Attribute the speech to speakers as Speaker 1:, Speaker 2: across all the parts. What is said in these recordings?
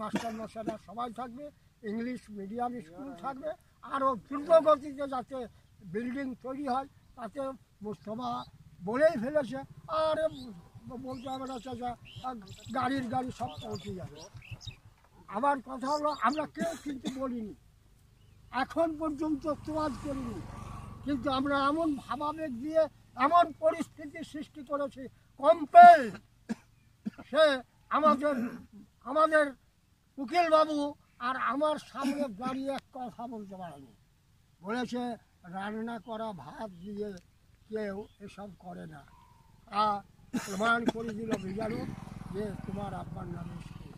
Speaker 1: মাস্টারমশাইরা সবাই থাকবে, English medium school থাকবে, আরও দ্রুতগতিতে যাতে বিল্ডিং তৈরি হয় তাতে মোস্তফা বলেই ফেলেছে। আর বলতে হবে না চাচা, গাড়ি সব পৌঁছে যাবে। আমার কথা হলো আমরা কেউ কিন্তু বলিনি, এখন পর্যন্ত তোয়াজ করিনি, কিন্তু আমরা এমন ভাবাবেগ দিয়ে এমন পরিস্থিতি সৃষ্টি করেছি, কম্পেল সে আমাদের উকিলবাবু আর আমার সামনে দাঁড়িয়ে এক কথা বলতে পারেনি, বলেছে রান্না করা ভাত দিয়ে কেউ এসব করে না। প্রমাণ করে দিল বিজারু যে তোমার আব্বার নামে স্কুল।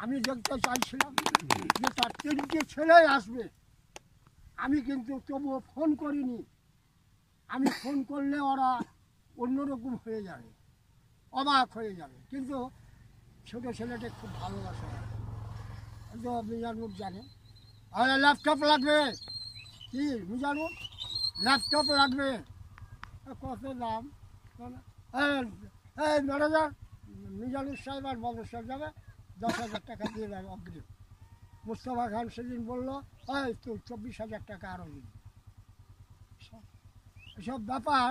Speaker 1: আমি দেখতে চাইছিলাম যে তার 3টে ছেলে আসবে, আমি কিন্তু তবুও ফোন করিনি। আমি ফোন করলে ওরা অন্যরকম হয়ে যাবে, অবাক হয়ে যাবে, কিন্তু ছোটো ছেলেটা খুব ভালোবাসে। তো মিজানুর জানে, আর ল্যাপটপ লাগবে কি মিজানুর, ল্যাপটপ লাগবে, কত দাম? এই ম্যানেজার মিজানুর সাহেব আর বদর সাহেব যাবে, 10,000 টাকা দিয়ে দেবে অগ্রিম। মুস্তফা খান সেদিন বললো, এই তো 24,000 টাকা আরও দিন। এসব ব্যাপার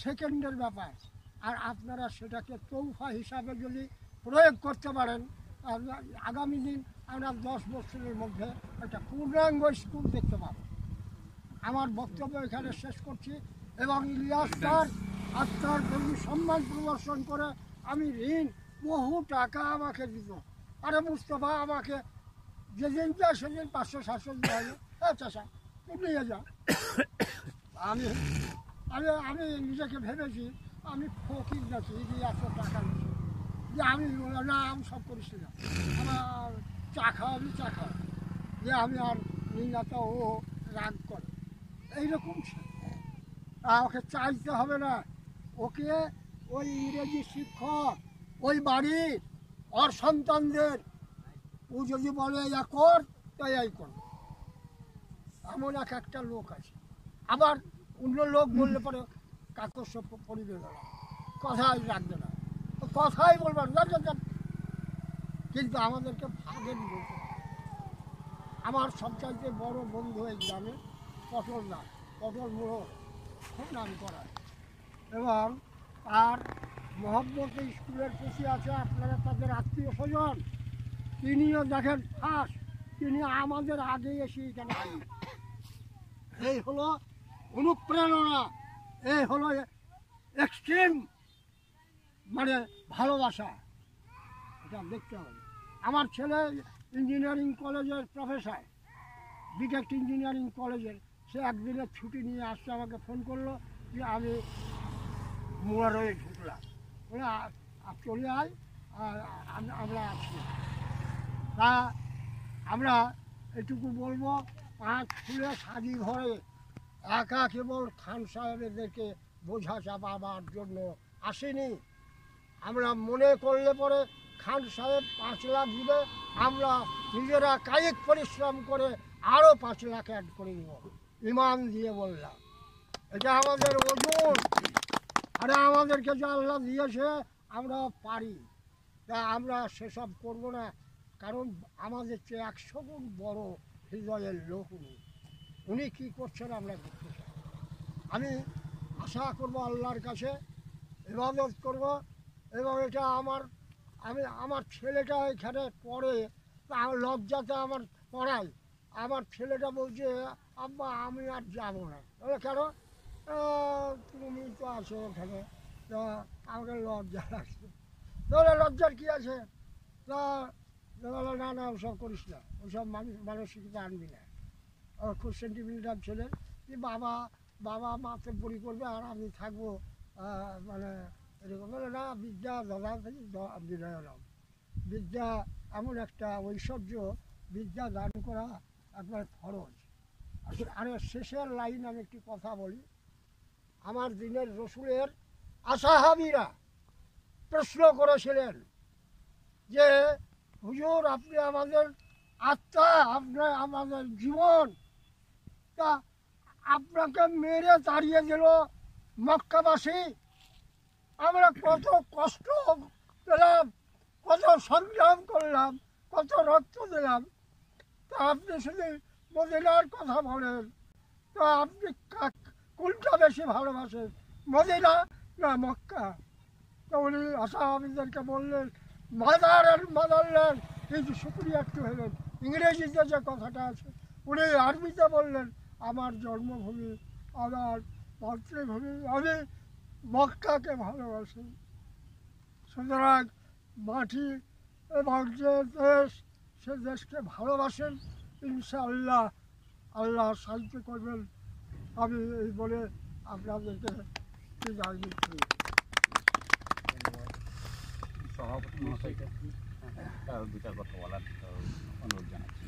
Speaker 1: সেকেন্ডের ব্যাপার, আর আপনারা সেটাকে তৌফা হিসাবে যদি প্রয়োগ করতে পারেন, আগামী দিন আমরা 10 বছরের মধ্যে একটা পূর্ণাঙ্গ স্কুল দেখতে পাব। আমার বক্তব্য এখানে শেষ করছি, এবং ইলিয়াস স্যার আত্মার প্রতি সম্মান প্রদর্শন করে আমি ঋণ বহু টাকা আমাকে দিত। আরে মুস্তফা আমাকে যেদিন যায় সেদিন 500-700 দেওয়া হলো, চাষা তুমি নিয়ে যা। আমি আমি আমি নিজেকে ভেবেছি আমি ফকির নাকি যে এত টাকা নিচ্ছি, যে আমি না আমি সব করিস না, আমার চা খাওয়া যে আমি আর নিনাতা ও রাগ করে এইরকম। ওকে চাইতে হবে না, ওকে ওই ইংরেজি শিক্ষক ওই বাড়ির ওর সন্তানদের ও যদি বলে ইয়া কর তাই এই কর। এমন একটা লোক আছে, আবার অন্য লোক বললে পরে কাকস্য পরিবেশ কথাই রাখবে না, কথাই বলবেন না, কিন্তু আমাদেরকে ভাগে বলতে। আমার সবচাইতে বড় বন্ধু এই গ্রামে পটল মোড় খুব নাম করা, এবং আর মহব্বত স্কুলের প্রতি আছে, আপনারা তাদের আত্মীয় স্বজন, তিনিও দেখেন ফার্স্ট, তিনি আমাদের আগে এসে এখানে। এই হলো অনুপ্রেরণা, এই হলো এক্সট্রিম মানে ভালোবাসা, এটা দেখতে হবে। আমার ছেলে ইঞ্জিনিয়ারিং কলেজের প্রফেসর, বিটেক ইঞ্জিনিয়ারিং কলেজের, সে একদিনের ছুটি নিয়ে আসছে, আমাকে ফোন করলো যে আমি মোড়ারয়ে ঢুকলাম, বলে চলে আয়, আমরা আছি। তা আমরা এটুকু বলবো, 5 ফুলে সাজি ঘরে একা কেবল খান সাহেবদেরকে বোঝা চাপাবার জন্য আসেনি। আমরা মনে করলে পরে খান সাহেব 5 লাখ দিবে, আমরা নিজেরা কায়িক পরিশ্রম করে আরও 5 লাখ অ্যাড করে দেব, ইমান দিয়ে বললাম। এটা আমাদের ওজন, আরে আমাদেরকে যে আল্লাহ দিয়েছে আমরা পারি, তা আমরা সেসব করব না, কারণ আমাদের চেয়ে 100 গুণ বড় হৃদয়ের লোক উনি কী করছেন আমরা দেখতে চাই। আমি আশা করব আল্লাহর কাছে, ইবাদত করব, এবং এটা আমার ছেলেটা এখানে পড়ে, লজ্জাতে আমার পড়াই, আমার ছেলেটা বলছে আব্বা আমি আর যাবো না। কেন? তুমি তো আছো ওখানে, তা আমাকে লজ্জা লাগছে। তাহলে লজ্জার কী আছে? তা না ওসব করিস না, ওসব মানসিকতা আনবি না। খুব সেন্টিমেন্টাল ছেলে, যে বাবা মাতব্বরি করবে আর আমি থাকবো মানে এরকম। বলে না, বিদ্যা দাদা থেকে বিনয় নাম, বিদ্যা এমন একটা ঐশ্বর্য, বিদ্যা দান করা একবার ফরজ। আসলে আরে শেষের লাইন আমি একটি কথা বলি, আমার দিনের রসুলের আসাহাবীরা প্রশ্ন করেছিলেন যে হুজুর আপনি আমাদের আত্মা, আপনার আমাদের জীবন, তা আপনাকে মেরে তাড়িয়ে দিল মক্কাবাসী, আমরা কত কষ্ট পেলাম, কত সংগ্রাম করলাম, কত রক্ত দিলাম, তা আপনি শুধু মদিনার কথা বলেন। তো আপনি কোনটা বেশি ভালোবাসেন, মদিনা না মক্কা? তো উনি আসামিদেরকে বললেন mother and motherland is superior to heaven. ইংরেজিতে যে কথাটা আছে, উনি আরবিতে বললেন আমার জন্মভূমি, আমার মাতৃভূমি, আমি মক্কাকে ভালোবাসি। সুতরাং মাটি এবং যে দেশ, সে দেশকে ভালোবাসেন, ইনশাআল্লাহ আল্লাহ শান্তি করবেন। আমি এই বলে আপনাদেরকে বিদায় দিচ্ছি।
Speaker 2: সভাপতি মহাশয়কে দুটা কথা বলার অনুরোধ জানাচ্ছি।